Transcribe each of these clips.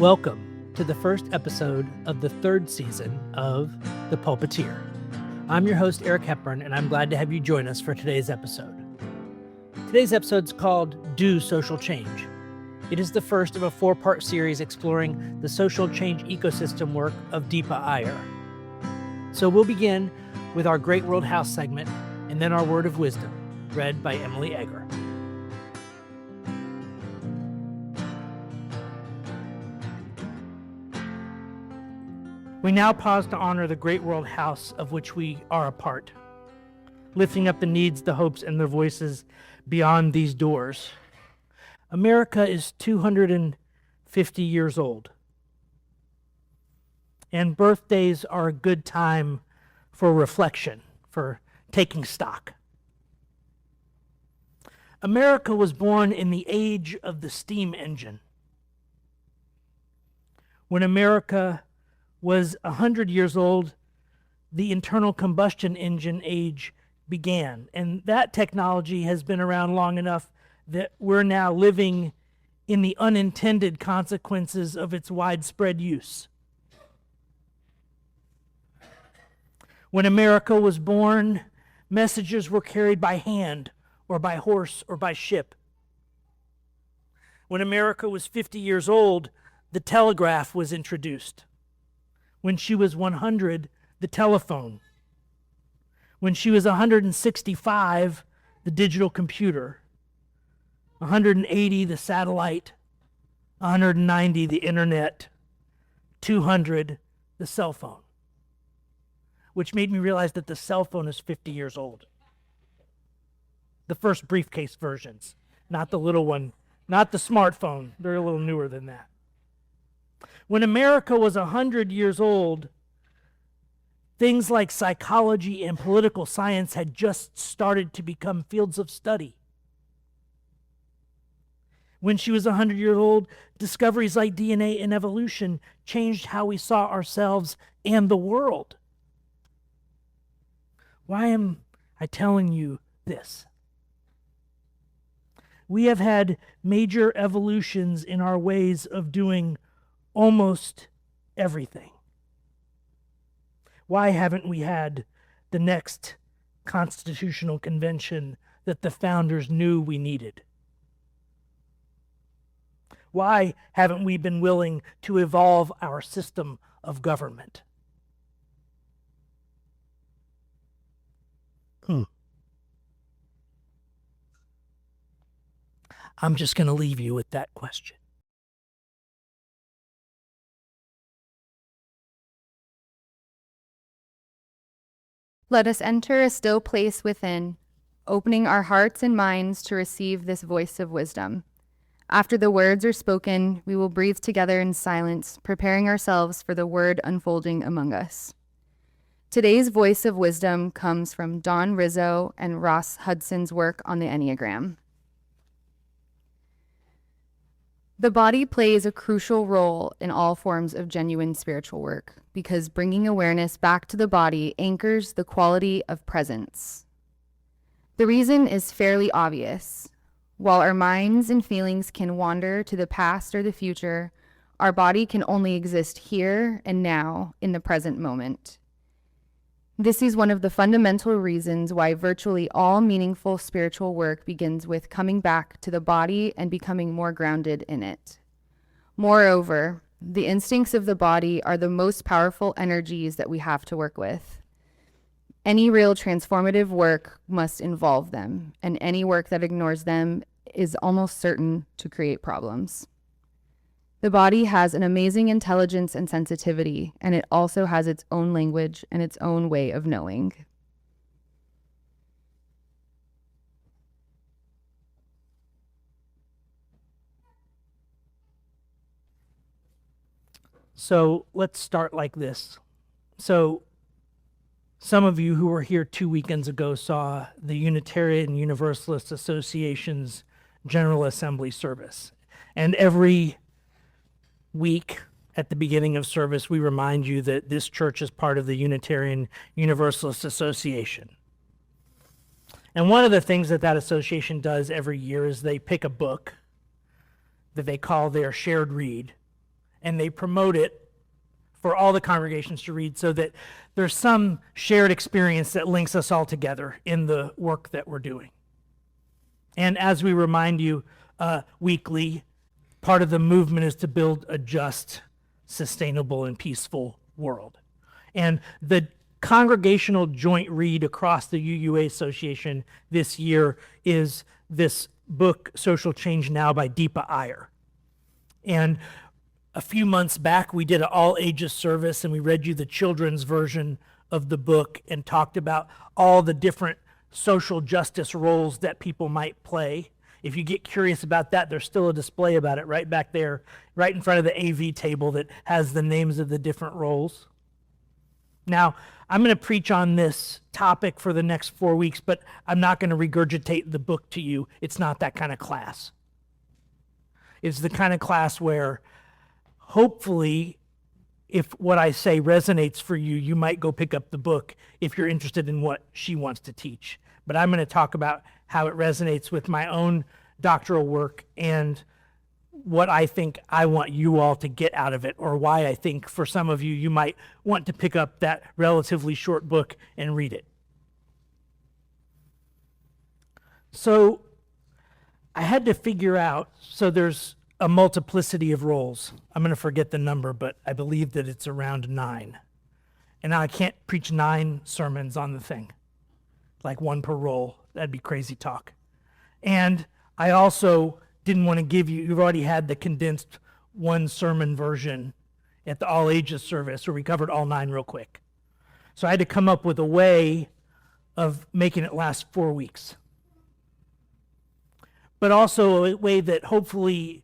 Welcome to the first episode of the third season of The Pulpiteer. I'm your host, Eric Hepburn, and I'm glad to have you join us for today's episode. Today's episode is called Do Social Change. It is the first of a four-part series exploring the social change ecosystem work of Deepa Iyer. So we'll begin with our Great World House segment and then our Word of Wisdom, read by Emily Egger. We now pause to honor the Great World House of which we are a part, lifting up the needs, the hopes, and the voices beyond these doors. America is 250 years old, and birthdays are a good time for reflection, for taking stock. America was born in the age of the steam engine. When America was 100 years old, the internal combustion engine age began. And that technology has been around long enough that we're now living in the unintended consequences of its widespread use. When America was born, messages were carried by hand or by horse or by ship. When America was 50 years old, the telegraph was introduced. When she was 100, the telephone. When she was 165, the digital computer. 180, the satellite. 190, the internet. 200, the cell phone. Which made me realize that the cell phone is 50 years old. The first briefcase versions, not the little one, not the smartphone. They're a little newer than that. When America was 100 years old, things like psychology and political science had just started to become fields of study. When she was 100 years old, discoveries like DNA and evolution changed how we saw ourselves and the world. Why am I telling you this? We have had major evolutions in our ways of doing almost everything. Why haven't we had the next constitutional convention that the founders knew we needed? Why haven't we been willing to evolve our system of government? I'm just going to leave you with that question. Let us enter a still place within, opening our hearts and minds to receive this voice of wisdom. After the words are spoken, we will breathe together in silence, preparing ourselves for the word unfolding among us. Today's voice of wisdom comes from Don Rizzo and Ross Hudson's work on the Enneagram. The body plays a crucial role in all forms of genuine spiritual work because bringing awareness back to the body anchors the quality of presence. The reason is fairly obvious. While our minds and feelings can wander to the past or the future, our body can only exist here and now in the present moment. This is one of the fundamental reasons why virtually all meaningful spiritual work begins with coming back to the body and becoming more grounded in it. Moreover, the instincts of the body are the most powerful energies that we have to work with. Any real transformative work must involve them, and any work that ignores them is almost certain to create problems. The body has an amazing intelligence and sensitivity, and it also has its own language and its own way of knowing. So let's start like this. So some of you who were here 2 weekends ago saw the Unitarian Universalist Association's General Assembly service. And every week at the beginning of service, we remind you that this church is part of the Unitarian Universalist Association. And one of the things that association does every year is they pick a book that they call their shared read, and they promote it for all the congregations to read so that there's some shared experience that links us all together in the work that we're doing. And as we remind you weekly, part of the movement is to build a just, sustainable, and peaceful world. And the congregational joint read across the UUA Association this year is this book, Social Change Now by Deepa Iyer. And a few months back, we did an all-ages service, and we read you the children's version of the book and talked about all the different social justice roles that people might play. If you get curious about that, there's still a display about it right back there, right in front of the AV table that has the names of the different roles. Now, I'm going to preach on this topic for the next 4 weeks, but I'm not going to regurgitate the book to you. It's not that kind of class. It's the kind of class where hopefully, if what I say resonates for you, you might go pick up the book if you're interested in what she wants to teach. But I'm going to talk about how it resonates with my own doctoral work and what I think I want you all to get out of it, or why I think for some of you, you might want to pick up that relatively short book and read it. So I had to figure out, so there's a multiplicity of roles. I'm going to forget the number, but I believe that it's around 9. And now I can't preach 9 sermons on the thing, like one per role. That'd be crazy talk. And I also didn't want to give you, you've already had the condensed one sermon version at the all ages service where we covered all 9 real quick. So I had to come up with a way of making it last 4 weeks. But also a way that hopefully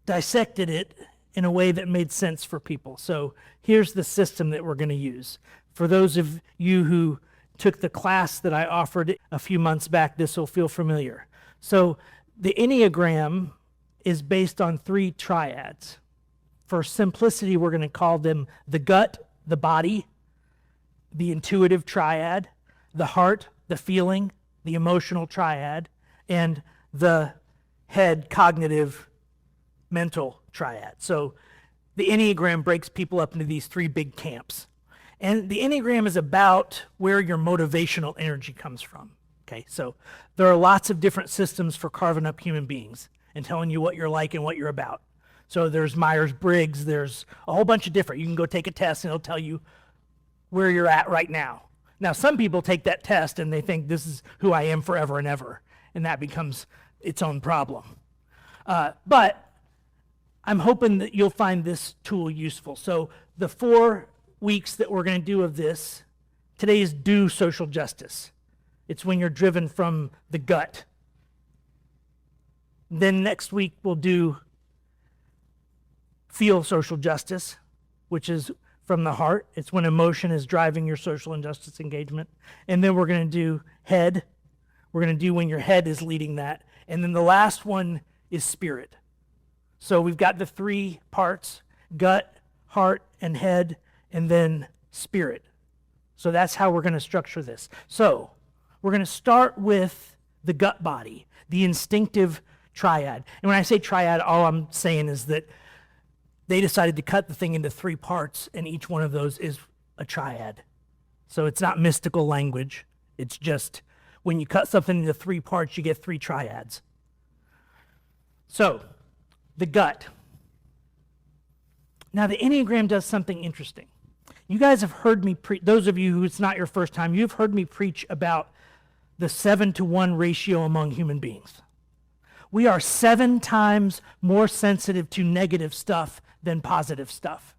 dissected it in a way that made sense for people. So here's the system that we're going to use. For those of you who took the class that I offered a few months back, this will feel familiar. So the Enneagram is based on 3 triads. For simplicity, we're going to call them the gut, the body, the intuitive triad, the heart, the feeling, the emotional triad, and the head, cognitive, mental triad. So the Enneagram breaks people up into these 3 big camps. And the Enneagram is about where your motivational energy comes from. Okay, so there are lots of different systems for carving up human beings and telling you what you're like and what you're about. So there's Myers-Briggs, there's a whole bunch of different. You can go take a test and it'll tell you where you're at right now. Now, some people take that test and they think this is who I am forever and ever, and that becomes its own problem. But I'm hoping that you'll find this tool useful. So the 4 weeks that we're going to do of this, today is do social justice. It's when you're driven from the gut. Then next week we'll do feel social justice, which is from the heart. It's when emotion is driving your social injustice engagement. And then we're going to do head. We're going to do when your head is leading that. And then the last one is spirit. So we've got the 3 parts, gut, heart, and head, and then spirit. So that's how we're going to structure this. So we're going to start with the gut body, the instinctive triad. And when I say triad, all I'm saying is that they decided to cut the thing into 3 parts, and each one of those is a triad. So it's not mystical language. It's just when you cut something into 3 parts, you get 3 triads. So the gut. Now the Enneagram does something interesting. You guys have heard me preach, those of you who it's not your first time, you've heard me preach about the 7-to-1 ratio among human beings. We are 7 times more sensitive to negative stuff than positive stuff.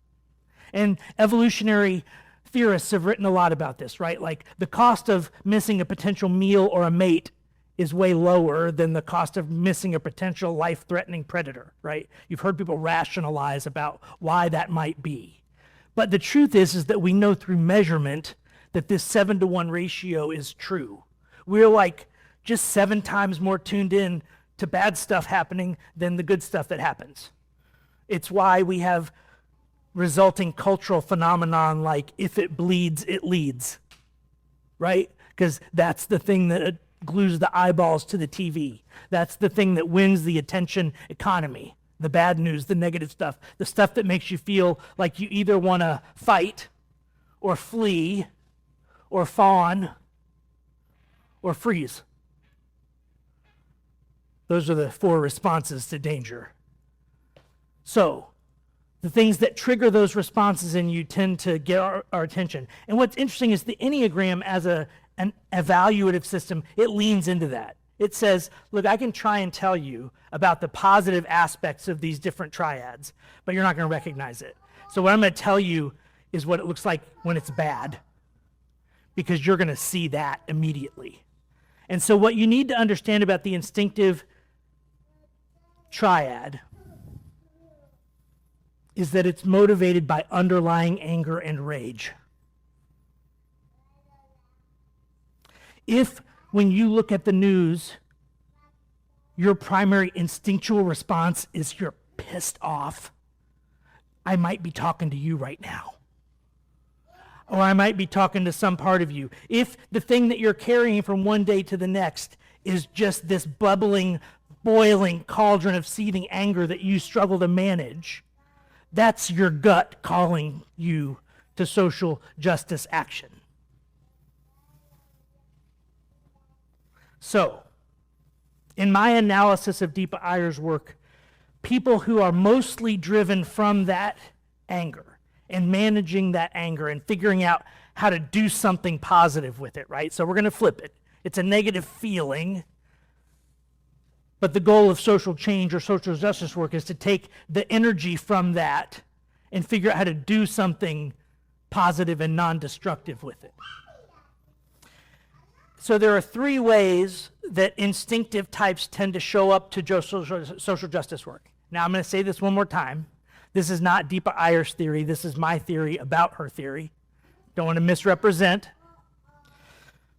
And evolutionary theorists have written a lot about this, right? Like the cost of missing a potential meal or a mate is way lower than the cost of missing a potential life-threatening predator, right? You've heard people rationalize about why that might be. But the truth is that we know through measurement that this 7-to-1 ratio is true. We're like just 7 times more tuned in to bad stuff happening than the good stuff that happens. It's why we have resulting cultural phenomenon like if it bleeds, it leads, right? Because that's the thing that glues the eyeballs to the TV. That's the thing that wins the attention economy. The bad news, the negative stuff, the stuff that makes you feel like you either want to fight or flee or fawn or freeze. Those are the 4 responses to danger. So, the things that trigger those responses in you tend to get our attention. And what's interesting is the Enneagram as an evaluative system, it leans into that. It says, look, I can try and tell you about the positive aspects of these different triads, but you're not going to recognize it. So what I'm going to tell you is what it looks like when it's bad, because you're going to see that immediately. And so what you need to understand about the instinctive triad is that it's motivated by underlying anger and rage. If, when you look at the news, your primary instinctual response is you're pissed off, I might be talking to you right now. Or I might be talking to some part of you. If the thing that you're carrying from one day to the next is just this bubbling, boiling cauldron of seething anger that you struggle to manage, that's your gut calling you to social justice action. So, in my analysis of Deepa Iyer's work, people who are mostly driven from that anger and managing that anger and figuring out how to do something positive with it, right? So we're going to flip it. It's a negative feeling, but the goal of social change or social justice work is to take the energy from that and figure out how to do something positive and non-destructive with it. So there are 3 ways that instinctive types tend to show up to social justice work. Now I'm going to say this one more time. This is not Deepa Iyer's theory. This is my theory about her theory. Don't want to misrepresent.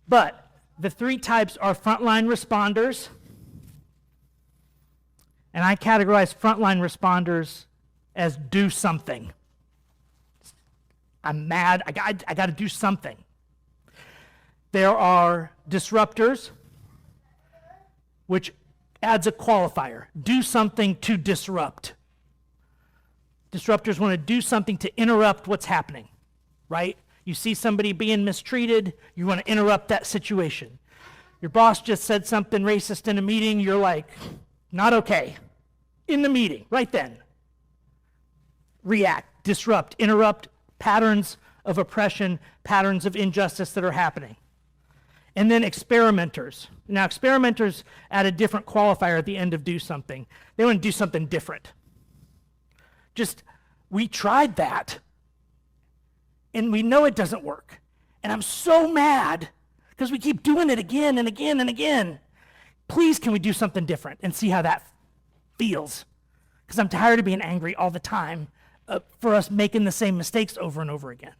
But the 3 types are frontline responders. And I categorize frontline responders as do something. I'm mad. I got to do something. There are disruptors, which adds a qualifier. Do something to disrupt. Disruptors want to do something to interrupt what's happening, right? You see somebody being mistreated, you want to interrupt that situation. Your boss just said something racist in a meeting, you're like, not okay. In the meeting, right then. React, disrupt, interrupt patterns of oppression, patterns of injustice that are happening. And then experimenters. Now, experimenters add a different qualifier at the end of do something. They want to do something different. Just, we tried that, and we know it doesn't work. And I'm so mad because we keep doing it again and again and again. Please, can we do something different and see how that feels? Because I'm tired of being angry all the time for us making the same mistakes over and over again.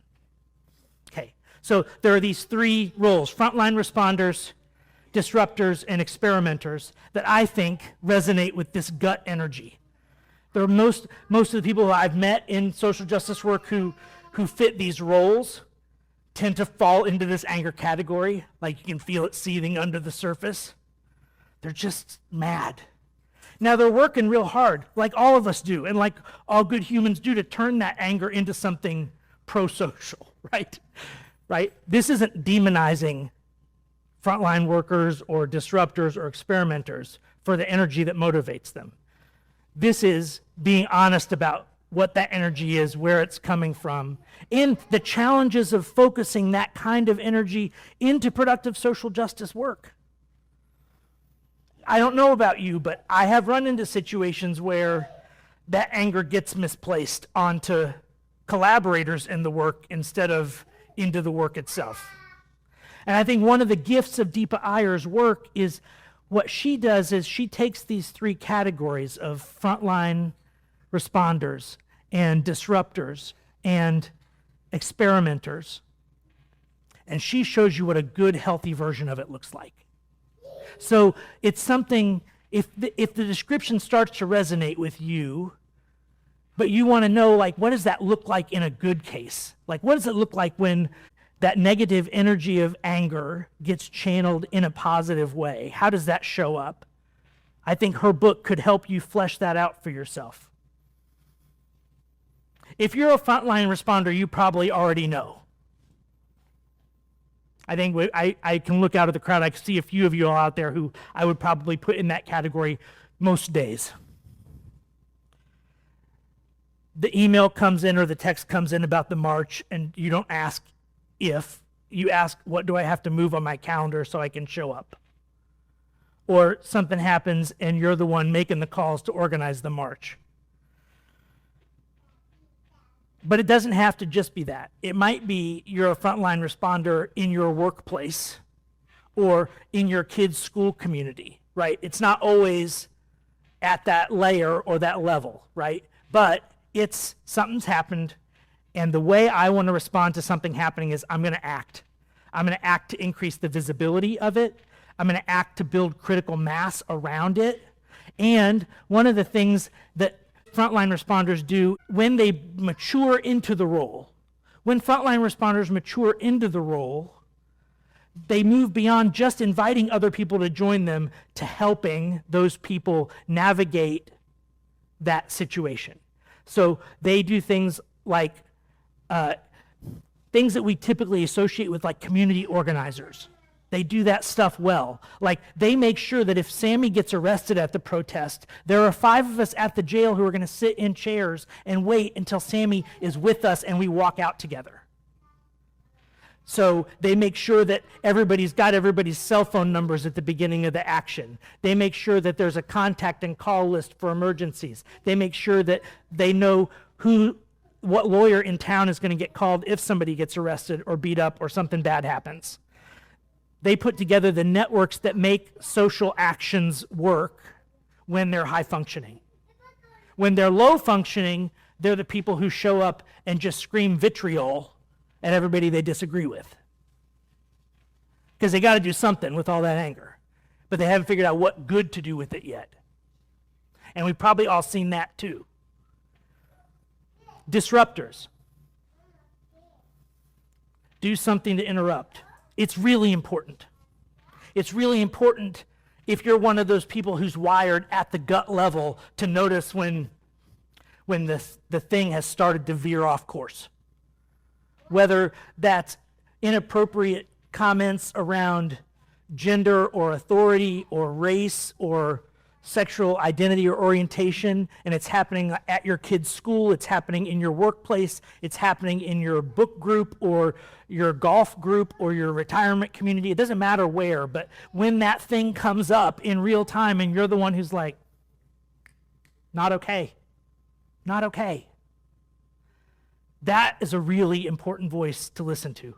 Okay. So there are these 3 roles, frontline responders, disruptors, and experimenters, that I think resonate with this gut energy. There are most of the people who I've met in social justice work who fit these roles tend to fall into this anger category, like you can feel it seething under the surface. They're just mad. Now they're working real hard, like all of us do, and like all good humans do, to turn that anger into something pro-social, right? Right? This isn't demonizing frontline workers or disruptors or experimenters for the energy that motivates them. This is being honest about what that energy is, where it's coming from, and the challenges of focusing that kind of energy into productive social justice work. I don't know about you, but I have run into situations where that anger gets misplaced onto collaborators in the work instead of into the work itself. And I think one of the gifts of Deepa Iyer's work is what she does is she takes these 3 categories of frontline responders and disruptors and experimenters, and she shows you what a good, healthy version of it looks like. So it's something, if the description starts to resonate with you, but you want to know, like, what does that look like in a good case? Like, what does it look like when that negative energy of anger gets channeled in a positive way? How does that show up? I think her book could help you flesh that out for yourself. If you're a frontline responder, you probably already know. I think I can look out at the crowd. I can see a few of you all out there who I would probably put in that category most days. The email comes in or the text comes in about the march, and you don't ask if. You ask, what do I have to move on my calendar so I can show up? Or something happens and you're the one making the calls to organize the march. But it doesn't have to just be that. It might be you're a frontline responder in your workplace or in your kids' school community, right? It's not always at that layer or that level, right? But it's something's happened, and the way I want to respond to something happening is I'm going to act. I'm going to act to increase the visibility of it. I'm going to act to build critical mass around it. And one of the things that frontline responders do when they mature into the role, when frontline responders mature into the role, they move beyond just inviting other people to join them to helping those people navigate that situation. So they do things like things that we typically associate with like community organizers. They do that stuff well. Like they make sure that if Sammy gets arrested at the protest, there are 5 of us at the jail who are going to sit in chairs and wait until Sammy is with us and we walk out together. So they make sure that everybody's got everybody's cell phone numbers at the beginning of the action. They make sure that there's a contact and call list for emergencies. They make sure that they know what lawyer in town is going to get called if somebody gets arrested or beat up or something bad happens. They put together the networks that make social actions work when they're high functioning. When they're low functioning, they're the people who show up and just scream vitriol at everybody they disagree with. Because they got to do something with all that anger. But they haven't figured out what good to do with it yet. And we've probably all seen that too. Disruptors. Do something to interrupt. It's really important. It's really important if you're one of those people who's wired at the gut level to notice when the thing has started to veer off course. Whether that's inappropriate comments around gender or authority or race or sexual identity or orientation, and it's happening at your kid's school, it's happening in your workplace, it's happening in your book group or your golf group or your retirement community. It doesn't matter where, but when that thing comes up in real time and you're the one who's like, not okay, not okay. That is a really important voice to listen to.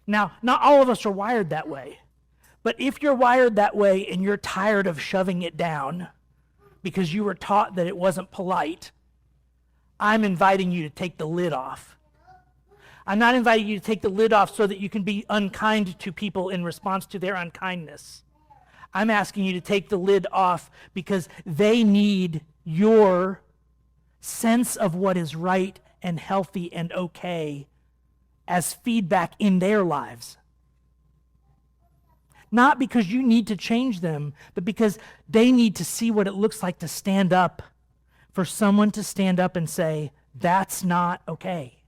Now, not all of us are wired that way. But if you're wired that way and you're tired of shoving it down because you were taught that it wasn't polite, I'm inviting you to take the lid off. I'm not inviting you to take the lid off so that you can be unkind to people in response to their unkindness. I'm asking you to take the lid off because they need your sense of what is right and healthy and okay as feedback in their lives. Not because you need to change them, but because they need to see what it looks like to stand up, for someone to stand up and say, that's not okay.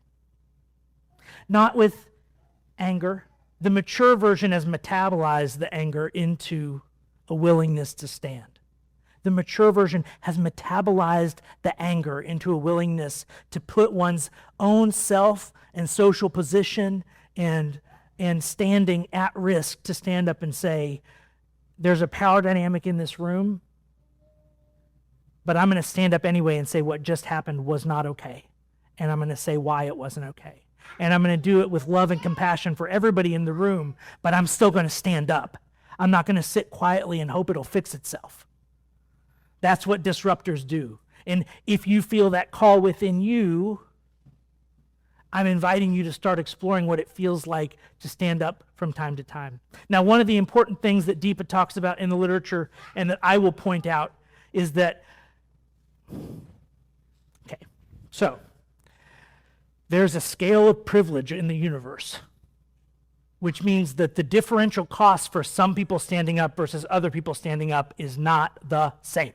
Not with anger. The mature version has metabolized the anger into a willingness to stand. The mature version has metabolized the anger into a willingness to put one's own self and social position and standing at risk to stand up and say, there's a power dynamic in this room, but I'm going to stand up anyway and say what just happened was not okay. And I'm going to say why it wasn't okay. And I'm going to do it with love and compassion for everybody in the room, but I'm still going to stand up. I'm not going to sit quietly and hope it'll fix itself. That's what disruptors do. And if you feel that call within you, I'm inviting you to start exploring what it feels like to stand up from time to time. Now, one of the important things that Deepa talks about in the literature and that I will point out is that, there's a scale of privilege in the universe which means that the differential cost for some people standing up versus other people standing up is not the same.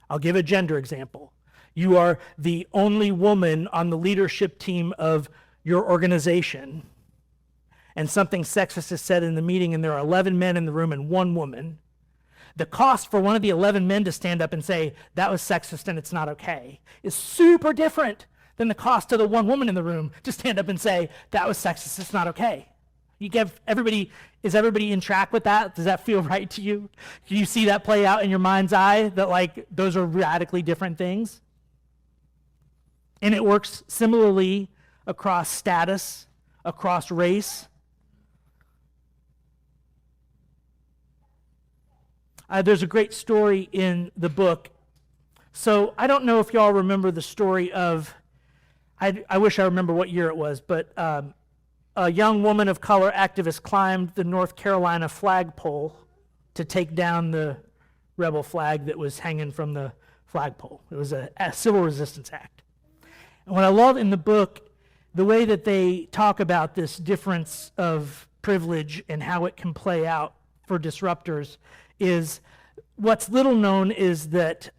I'll give a gender example. You are the only woman on the leadership team of your organization, and something sexist is said in the meeting, and there are 11 men in the room and one woman. The cost for one of the 11 men to stand up and say, that was sexist and it's not okay, is super different than the cost to the one woman in the room to stand up and say, that was sexist, it's not okay. Is everybody in track with that? Does that feel right to you? Can you see that play out in your mind's eye, that like those are radically different things? And it works similarly across status, across race. There's a great story in the book. So I don't know if y'all remember the story of, I wish I remember what year it was, but a young woman of color activist climbed the North Carolina flagpole to take down the rebel flag that was hanging from the flagpole. It was a civil resistance act. And what I love in the book, the way that they talk about this difference of privilege and how it can play out for disruptors, is what's little known is that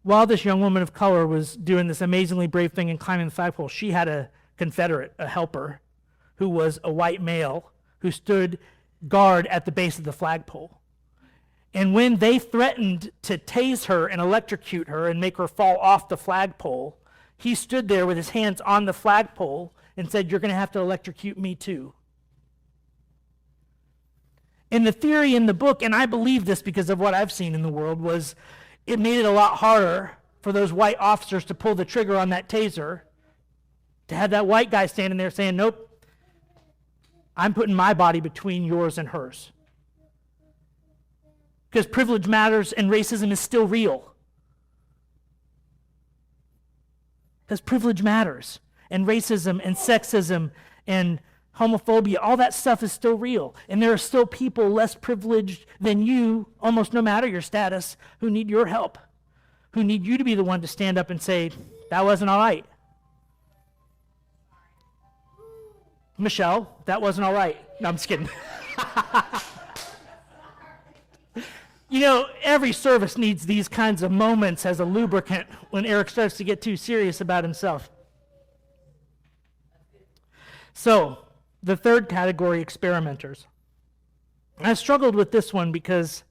while this young woman of color was doing this amazingly brave thing and climbing the flagpole, she had a Confederate, a helper, who was a white male who stood guard at the base of the flagpole. And when they threatened to tase her and electrocute her and make her fall off the flagpole, he stood there with his hands on the flagpole and said, "You're going to have to electrocute me too." And the theory in the book, and I believe this because of what I've seen in the world, was it made it a lot harder for those white officers to pull the trigger on that taser, to have that white guy standing there saying, "Nope, I'm putting my body between yours and hers." Because privilege matters and racism is still real. Because privilege matters, and racism and sexism and homophobia, all that stuff is still real. And there are still people less privileged than you, almost no matter your status, who need your help, who need you to be the one to stand up and say, "That wasn't all right. Michelle, that wasn't all right." No, I'm just kidding. You know, every service needs these kinds of moments as a lubricant when Eric starts to get too serious about himself. So, the third category, experimenters. I struggled with this one because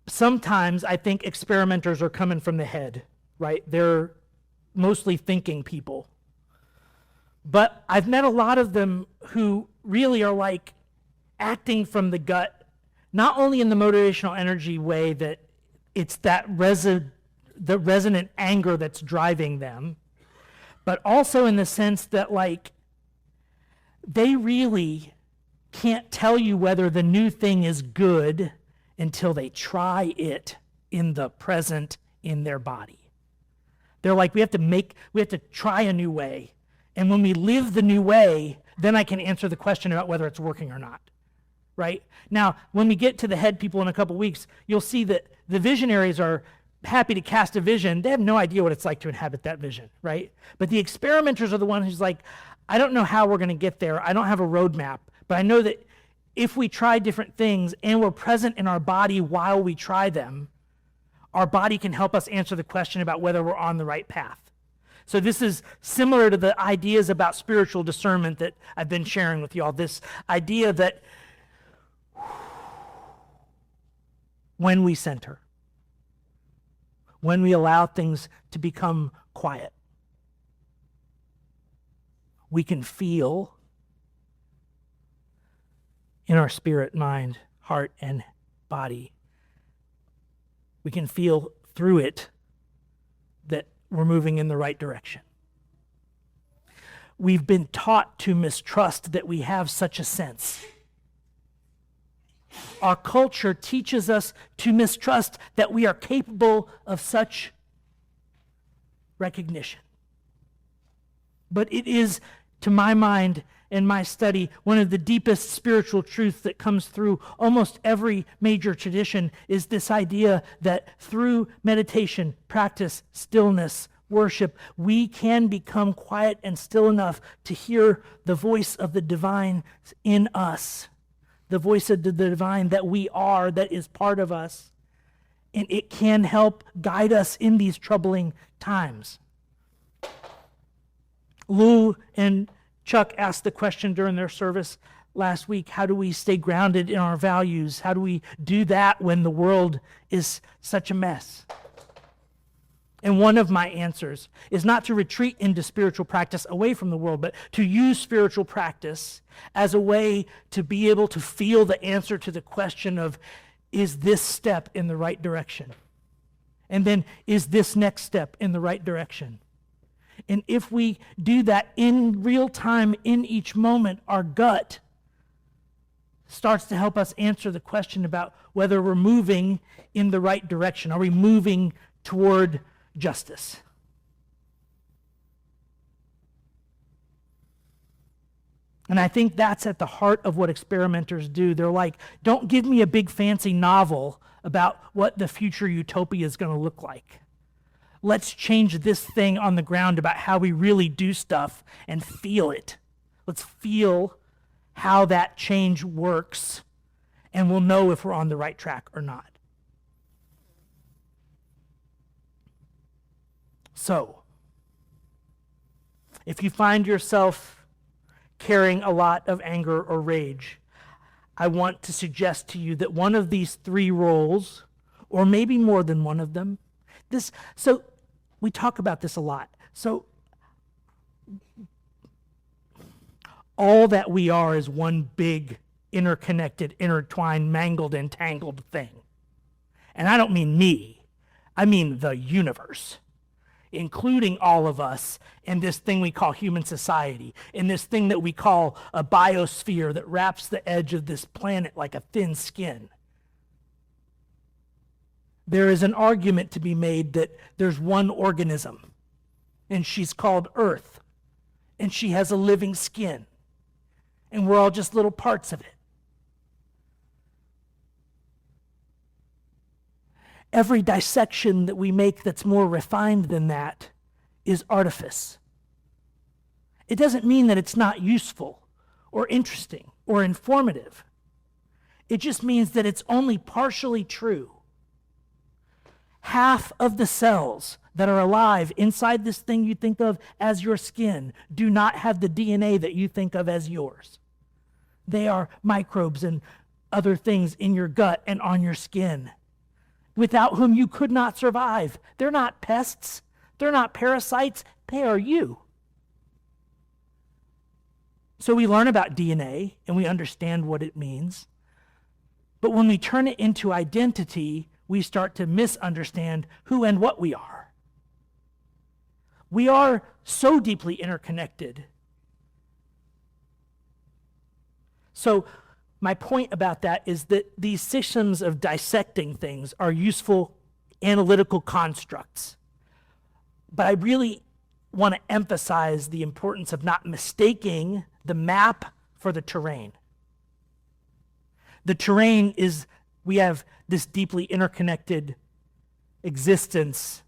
sometimes I think experimenters are coming from the head, right? They're mostly thinking people. But I've met a lot of them who really are like acting from the gut, not only in the motivational energy way that it's that the resonant anger that's driving them, but also in the sense that like they really can't tell you whether the new thing is good until they try it in the present in their body. They're like, we have to try a new way. And when we live the new way, then I can answer the question about whether it's working or not, right? Now, when we get to the head people in a couple weeks, you'll see that the visionaries are happy to cast a vision. They have no idea what it's like to inhabit that vision, right? But the experimenters are the ones who's like, I don't know how we're going to get there. I don't have a roadmap, but I know that if we try different things and we're present in our body while we try them, our body can help us answer the question about whether we're on the right path. So this is similar to the ideas about spiritual discernment that I've been sharing with y'all. This idea that when we center, when we allow things to become quiet, we can feel in our spirit, mind, heart, and body. We can feel through it that we're moving in the right direction. We've been taught to mistrust that we have such a sense. Our culture teaches us to mistrust that we are capable of such recognition. But it is, to my mind and my study, one of the deepest spiritual truths that comes through almost every major tradition is this idea that through meditation, practice, stillness, worship, we can become quiet and still enough to hear the voice of the divine in us, the voice of the divine that we are, that is part of us. And it can help guide us in these troubling times. Lou and Chuck asked the question during their service last week, how do we stay grounded in our values? How do we do that when the world is such a mess? And one of my answers is not to retreat into spiritual practice away from the world, but to use spiritual practice as a way to be able to feel the answer to the question of, is this step in the right direction? And then, is this next step in the right direction? And if we do that in real time, in each moment, our gut starts to help us answer the question about whether we're moving in the right direction. Are we moving toward justice? And I think that's at the heart of what experimenters do. They're like, don't give me a big fancy novel about what the future utopia is going to look like. Let's change this thing on the ground about how we really do stuff and feel it. Let's feel how that change works, and we'll know if we're on the right track or not. So, if you find yourself carrying a lot of anger or rage, I want to suggest to you that one of these three roles, or maybe more than one of them, so we talk about this a lot. So all that we are is one big, interconnected, intertwined, mangled, entangled thing. And I don't mean me. I mean the universe, including all of us in this thing we call human society, in this thing that we call a biosphere that wraps the edge of this planet like a thin skin. There is an argument to be made that there's one organism, and she's called Earth, and she has a living skin, and we're all just little parts of it. Every dissection that we make that's more refined than that is artifice. It doesn't mean that it's not useful or interesting or informative. It just means that it's only partially true. Half of the cells that are alive inside this thing you think of as your skin do not have the DNA that you think of as yours. They are microbes and other things in your gut and on your skin, without whom you could not survive. They're not pests. They're not parasites. They are you. So we learn about DNA and we understand what it means. But when we turn it into identity, we start to misunderstand who and what we are. We are so deeply interconnected. So my point about that is that these systems of dissecting things are useful analytical constructs. But I really want to emphasize the importance of not mistaking the map for the terrain. The terrain is, we have this deeply interconnected existence,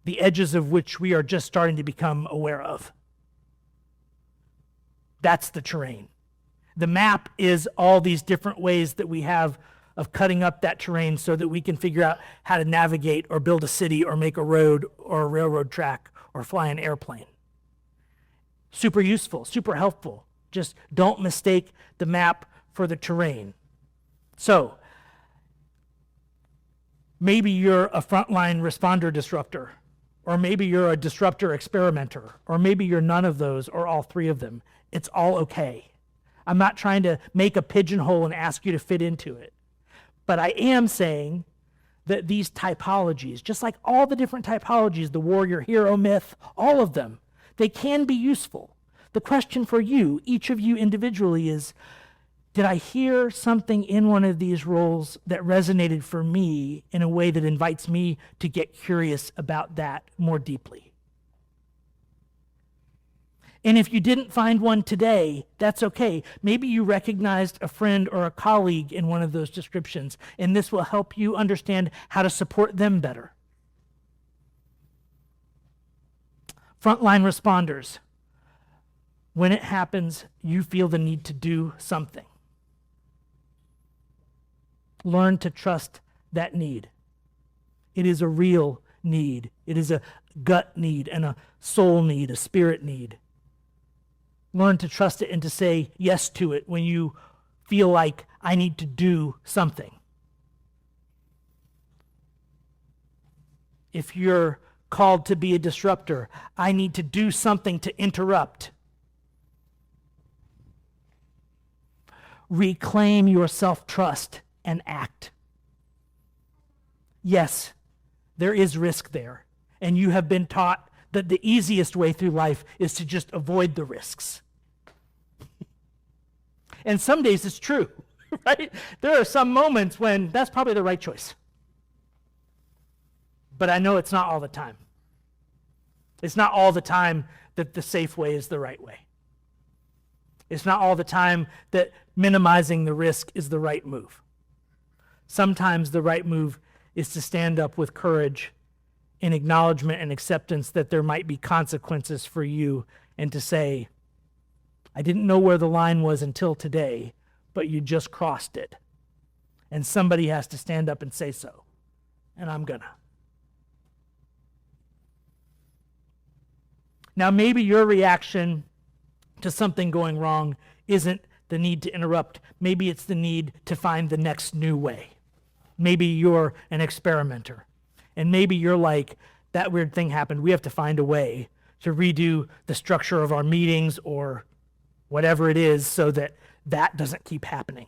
the edges of which we are just starting to become aware of. That's the terrain. The map is all these different ways that we have of cutting up that terrain so that we can figure out how to navigate or build a city or make a road or a railroad track or fly an airplane. Super useful, super helpful. Just don't mistake the map for the terrain. So, maybe you're a frontline responder disruptor, or maybe you're a disruptor experimenter, or maybe you're none of those or all three of them. It's all okay. I'm not trying to make a pigeonhole and ask you to fit into it. But I am saying that these typologies, just like all the different typologies, the warrior hero myth, all of them, they can be useful. The question for you, each of you individually, is, did I hear something in one of these roles that resonated for me in a way that invites me to get curious about that more deeply? And if you didn't find one today, that's okay. Maybe you recognized a friend or a colleague in one of those descriptions, and this will help you understand how to support them better. Frontline responders, when it happens, you feel the need to do something. Learn to trust that need. It is a real need. It is a gut need and a soul need, a spirit need. Learn to trust it and to say yes to it when you feel like I need to do something. If you're called to be a disruptor, I need to do something to interrupt. Reclaim your self-trust and act. Yes, there is risk there, and you have been taught that the easiest way through life is to just avoid the risks. And some days it's true, right? There are some moments when that's probably the right choice. But I know it's not all the time. It's not all the time that the safe way is the right way. It's not all the time that minimizing the risk is the right move. Sometimes the right move is to stand up with courage in acknowledgement and acceptance that there might be consequences for you, and to say, I didn't know where the line was until today, but you just crossed it. And somebody has to stand up and say so. And I'm gonna. Now, maybe your reaction to something going wrong isn't the need to interrupt. Maybe it's the need to find the next new way. Maybe you're an experimenter. And maybe you're like, that weird thing happened. We have to find a way to redo the structure of our meetings or whatever it is so that that doesn't keep happening.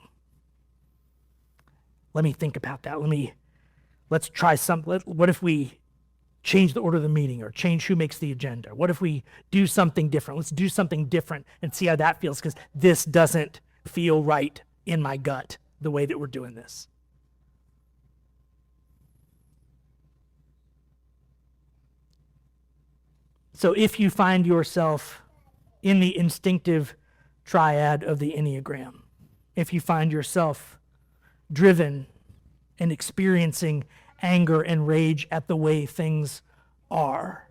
Let me think about that. Let's try what if we change the order of the meeting or change who makes the agenda? What if we do something different? Let's do something different and see how that feels, because this doesn't feel right in my gut, the way that we're doing this. So if you find yourself in the instinctive triad of the Enneagram, if you find yourself driven and experiencing anger and rage at the way things are,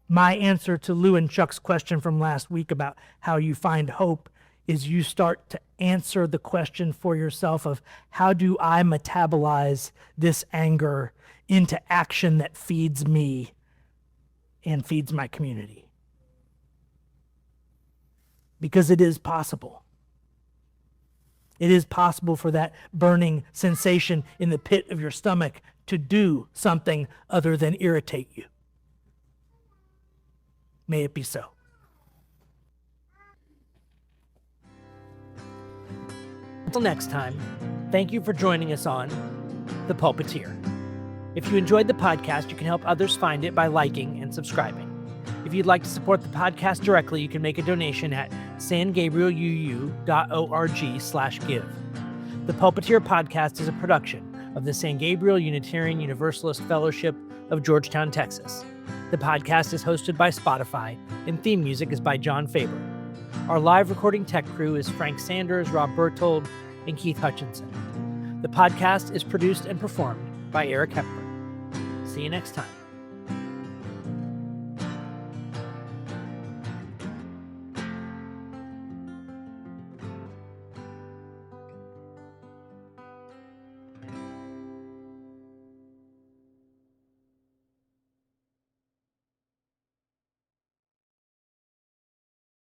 my answer to Lou and Chuck's question from last week about how you find hope is you start to answer the question for yourself of, how do I metabolize this anger into action that feeds me and feeds my community? Because it is possible. It is possible for that burning sensation in the pit of your stomach to do something other than irritate you. May it be so. Until next time, thank you for joining us on The Pulpiteer. If you enjoyed the podcast, you can help others find it by liking and subscribing. If you'd like to support the podcast directly, you can make a donation at sangabrieluu.org/give. The Pulpiteer podcast is a production of the San Gabriel Unitarian Universalist Fellowship of Georgetown, Texas. The podcast is hosted by Spotify, and theme music is by John Faber. Our live recording tech crew is Frank Sanders, Rob Berthold, and Keith Hutchinson. The podcast is produced and performed by Eric Hepburn. See you next time.